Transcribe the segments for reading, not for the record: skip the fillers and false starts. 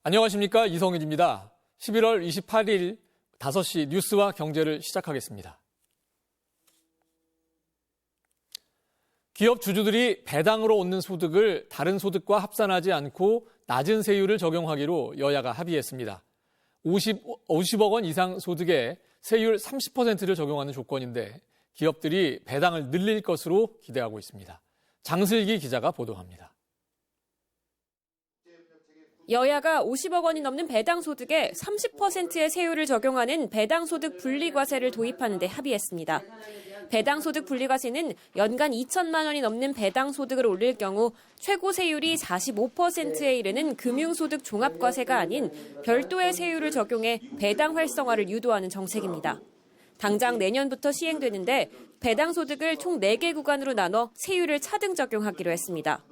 안녕하십니까, 이성일입니다. 11월 28일 5시 뉴스와 경제를 시작하겠습니다. 기업 주주들이 배당으로 얻는 소득을 다른 소득과 합산하지 않고 낮은 세율을 적용하기로 여야가 합의했습니다. 50억 원 이상 소득에 세율 30%를 적용하는 조건인데 기업들이 배당을 늘릴 것으로 기대하고 있습니다. 장슬기 기자가 보도합니다. 여야가 50억 원이 넘는 배당소득에 30%의 세율을 적용하는 배당소득 분리과세를 도입하는 데 합의했습니다. 배당소득 분리과세는 연간 2천만 원이 넘는 배당소득을 올릴 경우 최고 세율이 45%에 이르는 금융소득 종합과세가 아닌 별도의 세율을 적용해 배당 활성화를 유도하는 정책입니다. 당장 내년부터 시행되는데 배당소득을 총 4개 구간으로 나눠 세율을 차등 적용하기로 했습니다.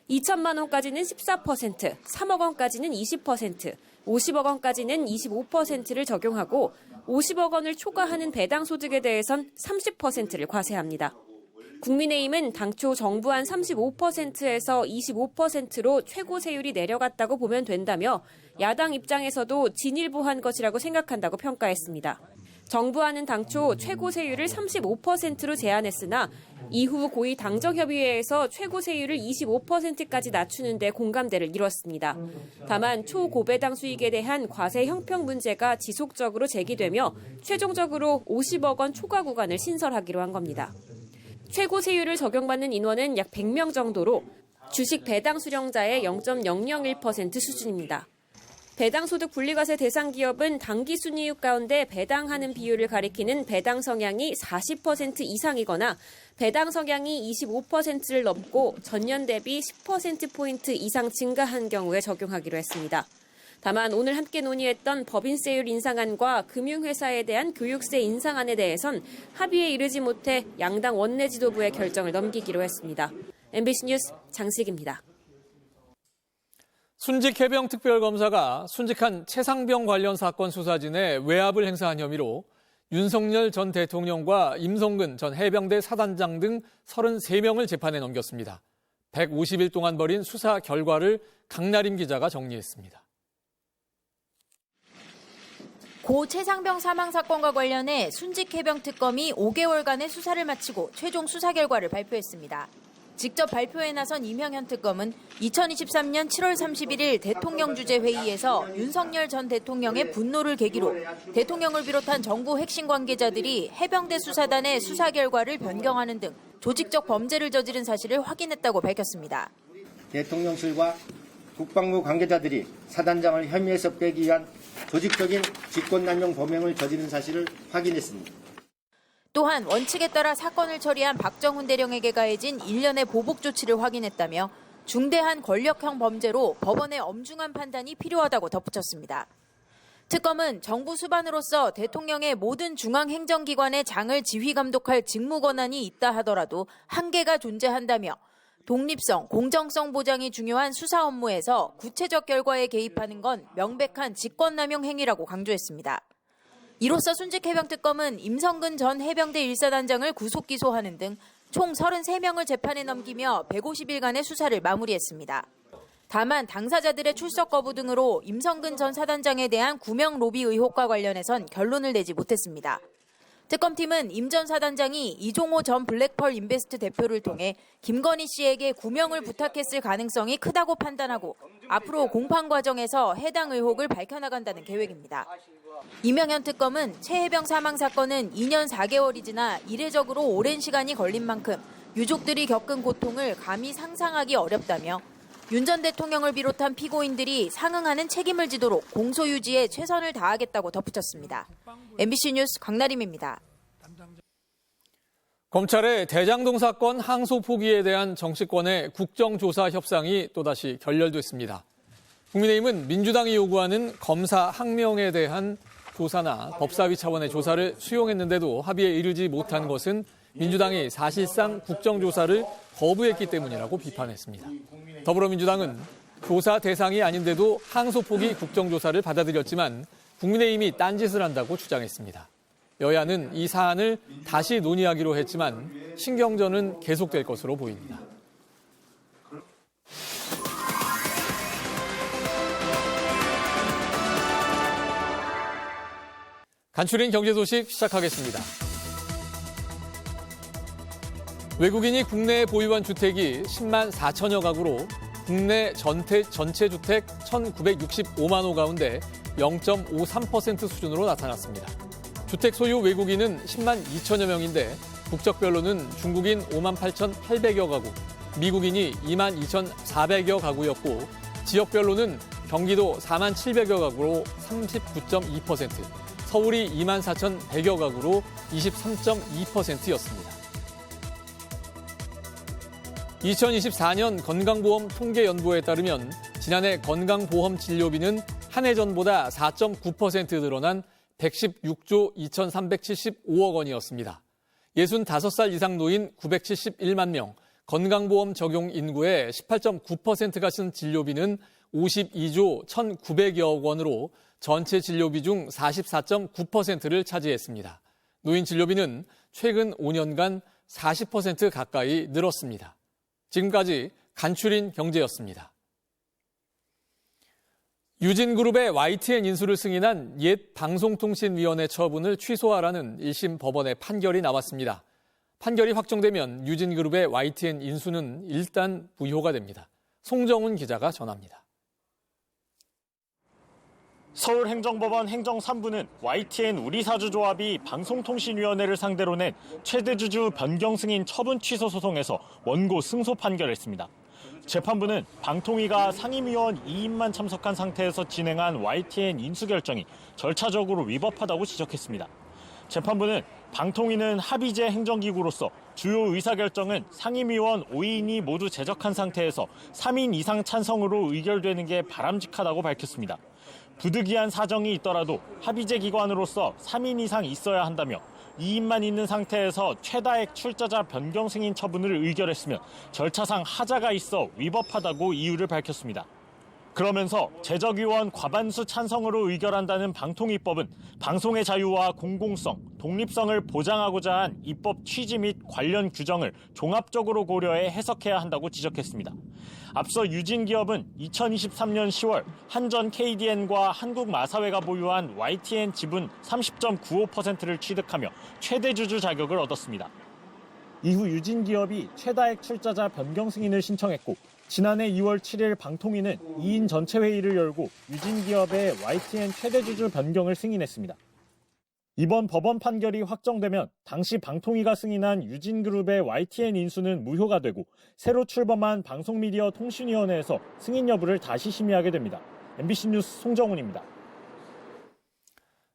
2천만 원까지는 14%, 3억 원까지는 20%, 50억 원까지는 25%를 적용하고 50억 원을 초과하는 배당소득에 대해선 30%를 과세합니다. 국민의힘은 당초 정부안 35%에서 25%로 최고 세율이 내려갔다고 보면 된다며 야당 입장에서도 진일보한 것이라고 생각한다고 평가했습니다. 정부안은 당초 최고 세율을 35%로 제한했으나 이후 고위 당정협의회에서 최고 세율을 25%까지 낮추는 데 공감대를 이뤘습니다. 다만 초고배당 수익에 대한 과세 형평 문제가 지속적으로 제기되며 최종적으로 50억 원 초과 구간을 신설하기로 한 겁니다. 최고 세율을 적용받는 인원은 약 100명 정도로 주식 배당 수령자의 0.001% 수준입니다. 배당소득 분리과세 대상 기업은 당기 순이익 가운데 배당하는 비율을 가리키는 배당 성향이 40% 이상이거나 배당 성향이 25%를 넘고 전년 대비 10%포인트 이상 증가한 경우에 적용하기로 했습니다. 다만 오늘 함께 논의했던 법인세율 인상안과 금융회사에 대한 교육세 인상안에 대해선 합의에 이르지 못해 양당 원내 지도부의 결정을 넘기기로 했습니다. MBC 뉴스 장식입니다. 순직해병특별검사가 순직한 최상병 관련 사건 수사진에 외압을 행사한 혐의로 윤석열 전 대통령과 임성근 전 해병대 사단장 등 33명을 재판에 넘겼습니다. 150일 동안 벌인 수사 결과를 강나림 기자가 정리했습니다. 고 최상병 사망 사건과 관련해 순직해병특검이 5개월간의 수사를 마치고 최종 수사 결과를 발표했습니다. 직접 발표에 나선 이명현 특검은 2023년 7월 31일 대통령 주재 회의에서 윤석열 전 대통령의 분노를 계기로 대통령을 비롯한 정부 핵심 관계자들이 해병대 수사단의 수사 결과를 변경하는 등 조직적 범죄를 저지른 사실을 확인했다고 밝혔습니다. 대통령실과 국방부 관계자들이 사단장을 혐의에서 빼기 위한 조직적인 직권남용 범행을 저지른 사실을 확인했습니다. 또한 원칙에 따라 사건을 처리한 박정훈 대령에게 가해진 1년의 보복 조치를 확인했다며 중대한 권력형 범죄로 법원의 엄중한 판단이 필요하다고 덧붙였습니다. 특검은 정부 수반으로서 대통령의 모든 중앙행정기관의 장을 지휘감독할 직무 권한이 있다 하더라도 한계가 존재한다며 독립성, 공정성 보장이 중요한 수사 업무에서 구체적 결과에 개입하는 건 명백한 직권남용 행위라고 강조했습니다. 이로써 순직해병특검은 임성근 전 해병대 1사단장을 구속 기소하는 등 총 33명을 재판에 넘기며 150일간의 수사를 마무리했습니다. 다만 당사자들의 출석 거부 등으로 임성근 전 사단장에 대한 구명 로비 의혹과 관련해선 결론을 내지 못했습니다. 특검팀은 임 전 사단장이 이종호 전 블랙펄 인베스트 대표를 통해 김건희 씨에게 구명을 부탁했을 가능성이 크다고 판단하고 앞으로 공판 과정에서 해당 의혹을 밝혀나간다는 계획입니다. 이명현 특검은 최 해병 사망 사건은 2년 4개월이 지나 이례적으로 오랜 시간이 걸린 만큼 유족들이 겪은 고통을 감히 상상하기 어렵다며 윤 전 대통령을 비롯한 피고인들이 상응하는 책임을 지도록 공소 유지에 최선을 다하겠다고 덧붙였습니다. MBC 뉴스 강나림입니다. 검찰의 대장동 사건 항소 포기에 대한 정치권의 국정조사 협상이 또다시 결렬됐습니다. 국민의힘은 민주당이 요구하는 검사 항명에 대한 조사나 법사위 차원의 조사를 수용했는데도 합의에 이르지 못한 것은 민주당이 사실상 국정조사를 거부했기 때문이라고 비판했습니다. 더불어민주당은 조사 대상이 아닌데도 항소 포기 국정조사를 받아들였지만 국민의힘이 딴짓을 한다고 주장했습니다. 여야는 이 사안을 다시 논의하기로 했지만 신경전은 계속될 것으로 보입니다. 간추린 경제 소식 시작하겠습니다. 외국인이 국내에 보유한 주택이 10만 4천여 가구로 국내 전체 주택 1,965만 호 가운데 0.53% 수준으로 나타났습니다. 주택 소유 외국인은 10만 2천여 명인데 국적별로는 중국인 5만 8,800여 가구, 미국인이 2만 2,400여 가구였고 지역별로는 경기도 4만 700여 가구로 39.2%, 서울이 2만 4,100여 가구로 23.2%였습니다. 2024년 건강보험 통계연보에 따르면 지난해 건강보험 진료비는 한 해 전보다 4.9% 늘어난 116조 2,375억 원이었습니다. 65살 이상 노인 971만 명, 건강보험 적용 인구의 18.9%가 쓴 진료비는 52조 1,900여억 원으로 전체 진료비 중 44.9%를 차지했습니다. 노인 진료비는 최근 5년간 40% 가까이 늘었습니다. 지금까지 간추린 경제였습니다. 유진그룹의 YTN 인수를 승인한 옛 방송통신위원회 처분을 취소하라는 1심 법원의 판결이 나왔습니다. 판결이 확정되면 유진그룹의 YTN 인수는 일단 무효가 됩니다. 송정훈 기자가 전합니다. 서울행정법원 행정 3부는 YTN 우리사주조합이 방송통신위원회를 상대로 낸 최대주주 변경 승인 처분 취소 소송에서 원고 승소 판결했습니다. 재판부는 방통위가 상임위원 2인만 참석한 상태에서 진행한 YTN 인수 결정이 절차적으로 위법하다고 지적했습니다. 재판부는 방통위는 합의제 행정기구로서 주요 의사결정은 상임위원 5인이 모두 제적한 상태에서 3인 이상 찬성으로 의결되는 게 바람직하다고 밝혔습니다. 부득이한 사정이 있더라도 합의제 기관으로서 3인 이상 있어야 한다며 2인만 있는 상태에서 최다액 출자자 변경 승인 처분을 의결했으면 절차상 하자가 있어 위법하다고 이유를 밝혔습니다. 그러면서 제적위원 과반수 찬성으로 의결한다는 방통위법은 방송의 자유와 공공성, 독립성을 보장하고자 한 입법 취지 및 관련 규정을 종합적으로 고려해 해석해야 한다고 지적했습니다. 앞서 유진기업은 2023년 10월 한전 KDN과 한국마사회가 보유한 YTN 지분 30.95%를 취득하며 최대주주 자격을 얻었습니다. 이후 유진기업이 최다액 출자자 변경 승인을 신청했고 지난해 2월 7일 방통위는 2인 전체 회의를 열고 유진기업의 YTN 최대주주 변경을 승인했습니다. 이번 법원 판결이 확정되면 당시 방통위가 승인한 유진그룹의 YTN 인수는 무효가 되고 새로 출범한 방송미디어통신위원회에서 승인 여부를 다시 심의하게 됩니다. MBC 뉴스 송정훈입니다.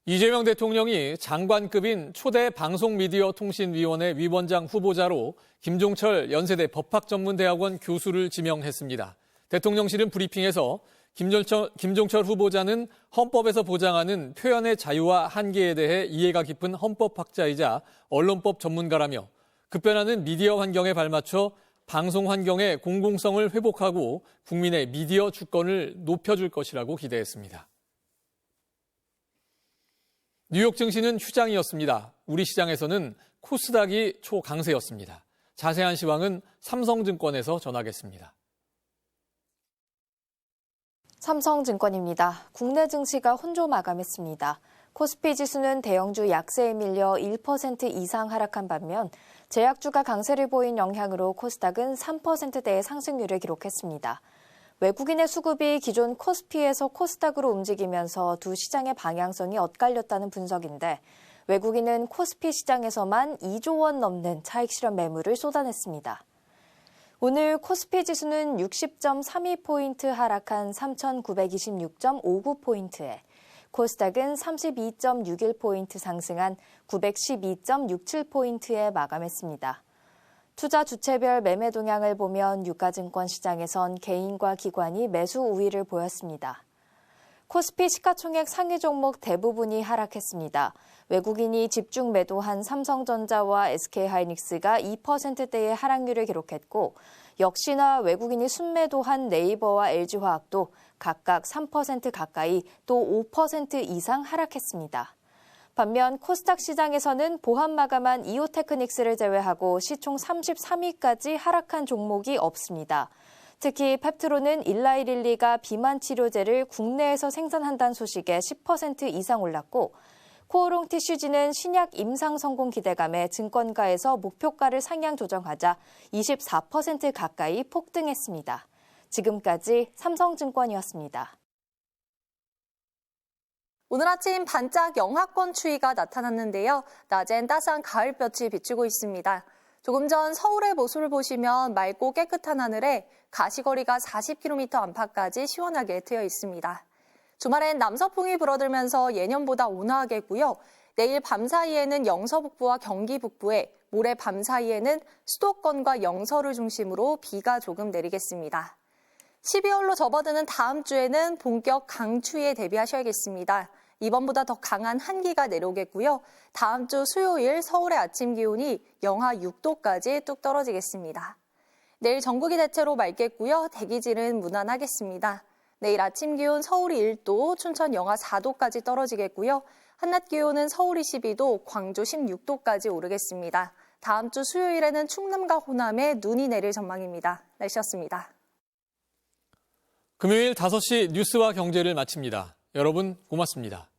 이재명 대통령이 장관급인 초대 방송미디어통신위원회 위원장 후보자로 김종철 연세대 법학전문대학원 교수를 지명했습니다. 대통령실은 브리핑에서 김종철 후보자는 헌법에서 보장하는 표현의 자유와 한계에 대해 이해가 깊은 헌법학자이자 언론법 전문가라며 급변하는 미디어 환경에 발맞춰 방송 환경의 공공성을 회복하고 국민의 미디어 주권을 높여줄 것이라고 기대했습니다. 뉴욕 증시는 휴장이었습니다. 우리 시장에서는 코스닥이 초강세였습니다. 자세한 시황은 삼성증권에서 전하겠습니다. 삼성증권입니다. 국내 증시가 혼조 마감했습니다. 코스피 지수는 대형주 약세에 밀려 1% 이상 하락한 반면 제약주가 강세를 보인 영향으로 코스닥은 3%대의 상승률을 기록했습니다. 외국인의 수급이 기존 코스피에서 코스닥으로 움직이면서 두 시장의 방향성이 엇갈렸다는 분석인데 외국인은 코스피 시장에서만 2조 원 넘는 차익 실현 매물을 쏟아냈습니다. 오늘 코스피 지수는 60.32포인트 하락한 3,926.59포인트에 코스닥은 32.61포인트 상승한 912.67포인트에 마감했습니다. 투자 주체별 매매 동향을 보면 유가증권 시장에선 개인과 기관이 매수 우위를 보였습니다. 코스피 시가총액 상위 종목 대부분이 하락했습니다. 외국인이 집중 매도한 삼성전자와 SK하이닉스가 2%대의 하락률을 기록했고 역시나 외국인이 순매도한 네이버와 LG화학도 각각 3% 가까이 또 5% 이상 하락했습니다. 반면 코스닥 시장에서는 보합 마감한 이오테크닉스를 제외하고 시총 33위까지 하락한 종목이 없습니다. 특히 펩트로는 일라이릴리가 비만 치료제를 국내에서 생산한다는 소식에 10% 이상 올랐고 코오롱 티슈지는 신약 임상 성공 기대감에 증권가에서 목표가를 상향 조정하자 24% 가까이 폭등했습니다. 지금까지 삼성증권이었습니다. 오늘 아침 반짝 영하권 추위가 나타났는데요. 낮엔 따스한 가을볕이 비추고 있습니다. 조금 전 서울의 모습을 보시면 맑고 깨끗한 하늘에 가시거리가 40km 안팎까지 시원하게 트여 있습니다. 주말엔 남서풍이 불어들면서 예년보다 온화하겠고요. 내일 밤 사이에는 영서 북부와 경기 북부에, 모레 밤 사이에는 수도권과 영서를 중심으로 비가 조금 내리겠습니다. 12월로 접어드는 다음 주에는 본격 강추위에 대비하셔야겠습니다. 이번보다 더 강한 한기가 내려오겠고요. 다음 주 수요일 서울의 아침 기온이 영하 6도까지 뚝 떨어지겠습니다. 내일 전국이 대체로 맑겠고요. 대기질은 무난하겠습니다. 내일 아침 기온 서울이 1도, 춘천 영하 4도까지 떨어지겠고요. 한낮 기온은 서울이 12도, 광주 16도까지 오르겠습니다. 다음 주 수요일에는 충남과 호남에 눈이 내릴 전망입니다. 날씨였습니다. 금요일 5시 뉴스와 경제를 마칩니다. 여러분 고맙습니다.